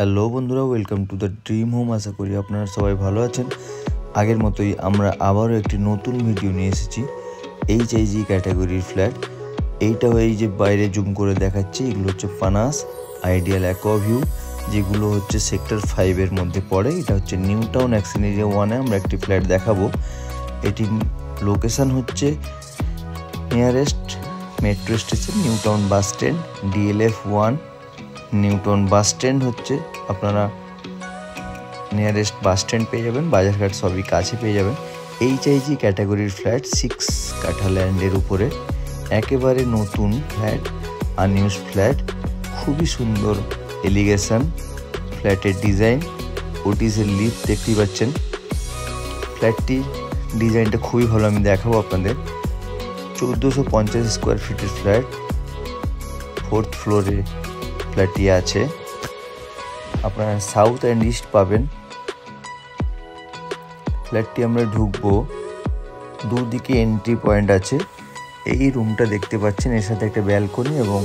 Hello বন্ধুরা, welcome to the dream home. আশা করি আপনারা সবাই ভালো আছেন। আগের মতোই আমরা আবারও একটি নতুন ভিডিও নিয়ে এসেছি। HIG ক্যাটাগরির ফ্ল্যাট। এইটাও এই যে বাইরে জুম করে দেখাচ্ছি, এগুলো হচ্ছে ফানাস আইডিয়াল অ্যাকোয়াভিউ, যেগুলো হচ্ছে সেক্টর 5-এর মধ্যে পড়ে। এটা হচ্ছে নিউ টাউন অ্যাকশন এরিয়া 1-এ আমরা একটি ফ্ল্যাট দেখাবো। এটির লোকেশান হচ্ছে nearest metro station new town bus stand, DLF 1 new town bus stand হচ্ছে আপনারা নিয়ারেস্ট বাস স্ট্যান্ড পেয়ে যাবেন, বাজারঘাট সবই কাছে পেয়ে যাবেন। HIG ক্যাটাগরির ফ্ল্যাট 6 কাঠা ল্যান্ডের উপরে, একেবারে নতুন ফ্ল্যাট, আনইউজ ফ্ল্যাট, খুবই সুন্দর এলিগেশন ফ্ল্যাটের ডিজাইন। ওটিসের লিফট দেখতেই পাচ্ছেন। ফ্ল্যাটটির ডিজাইনটা খুবই ভালো, আমি দেখাবো আপনাদের। 1450 স্কোয়ার ফিটের ফ্ল্যাট, 4th ফ্লোরে ফ্ল্যাটটি আছে। আপনারা সাউথ অ্যান্ড ইস্ট পাবেন। ফ্ল্যাটটি আমরা ঢুকবো, দুদিকে এন্ট্রি পয়েন্ট আছে। এই রুমটা দেখতে পাচ্ছেন, এর সাথে একটা ব্যালকনি এবং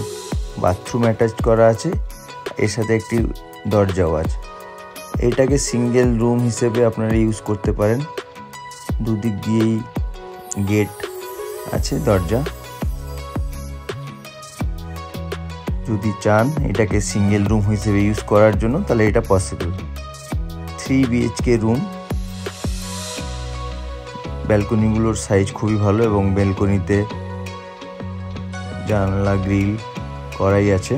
বাথরুম অ্যাটাচ করা আছে, এর সাথে একটি দরজাও আছে। এটাকে সিঙ্গেল রুম হিসেবে আপনারা ইউজ করতে পারেন। দুদিক দিয়েই গেট আছে, দরজা। যদি চান এটাকে সিঙ্গেল রুম হিসেবে ইউজ করার জন্য, তাহলে এটা পসিবল। 3 BHK room. ব্যালকনিগুলোর সাইজ খুবই ভালো এবং ব্যালকনিতে জানলা গ্রিল করাই আছে।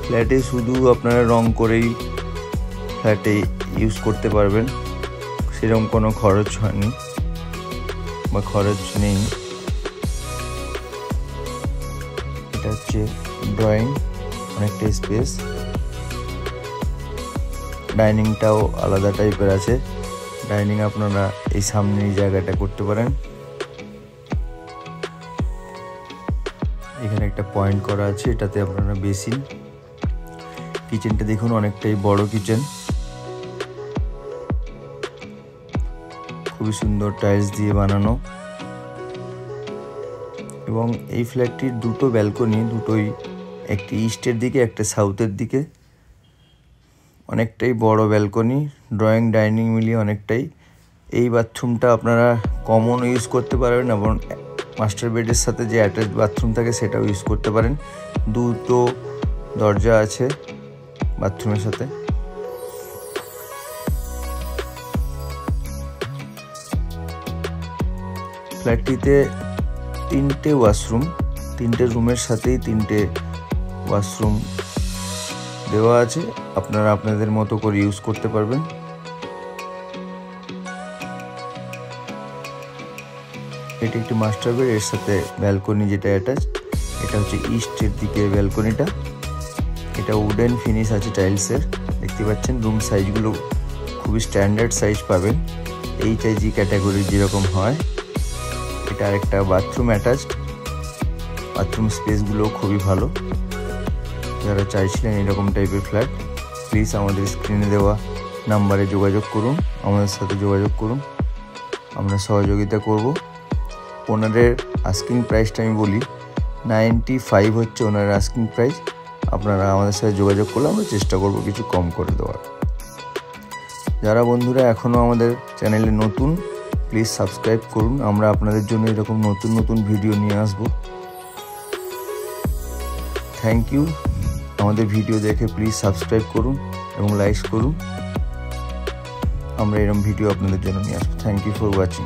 ফ্ল্যাটে শুধু আপনারা রং করেই ফ্ল্যাটে ইউজ করতে পারবেন, সেরকম কোনো খরচ হয়নি বা খরচ নেই। এটা হচ্ছে ড্রয়িং, অনেকটা স্পেস। ডাইনিংটাও আলাদা টাইপের আছে। ডাইনিং আপনারা এই সামনে এই জায়গাটা করতে পারেন। এখানে একটা পয়েন্ট করা আছে, এটাতে আপনারা বেসিন। কিচেনটা দেখুন, অনেকটাই বড় কিচেন, খুবই সুন্দর টাইলস দিয়ে বানানো। এবং এই ফ্ল্যাটটির দুটো ব্যালকনি, দুটোই একটি ইস্টের দিকে একটা সাউথের দিকে। অনেকটাই বড় ব্যালকনি, ড্রয়িং ডাইনিং মিলিয়ে অনেকটাই। এই বাথরুমটা আপনারা কমন ইউজ করতে পারবেন এবং মাস্টার বেডের সাথে যে অ্যাটাচ বাথরুম থাকে সেটাও ইউজ করতে পারেন। দুটো দরজা আছে বাথরুমের সাথে। ফ্ল্যাটটিতে 3টে ওয়াশরুম, 3টে রুমের সাথেই 3টে ওয়াশরুম দেওয়া আছে। আপনারা আপনাদের মতো করে ইউজ করতে পারবেন। এটি একটি মাস্টার বেড, এর সাথে ব্যালকনি যেটা অ্যাটাচ। এটা হচ্ছে ইস্টের দিকে ব্যালকনিটা। এটা উডেন ফিনিশ আছে টাইলসের, দেখতে পাচ্ছেন। রুম সাইজগুলো খুবই স্ট্যান্ডার্ড সাইজ পাবেন, HIG ক্যাটাগরির যেরকম হয়। এটা আরেকটা বাথরুম অ্যাটাচড। বাথরুম স্পেসগুলো খুবই ভালো। যারা চাইছিলেন এরকম টাইপের ফ্ল্যাট, প্লিজ আমাদের স্ক্রিনে দেওয়া নাম্বারে যোগাযোগ করুন, আমাদের সাথে যোগাযোগ করুন, আমরা সহযোগিতা করব। ওনারের আস্কিং প্রাইসটা আমি বলি, 95 হচ্ছে ওনারের আস্কিং প্রাইস। আপনারা আমাদের সাথে যোগাযোগ করলে আমরা চেষ্টা করব কিছু কম করে দেওয়ার। যারা বন্ধুরা এখনও আমাদের চ্যানেলে নতুন, প্লিজ সাবস্ক্রাইব করুন। আমরা আপনাদের জন্য এরকম নতুন নতুন ভিডিও নিয়ে আসব। Thank you. আমাদের ভিডিও দেখে প্লিজ সাবস্ক্রাইব করুন এবং লাইক করুন। আমরা এরকম ভিডিও আপনাদের জন্য নিয়ে আসবো। Thank you for watching.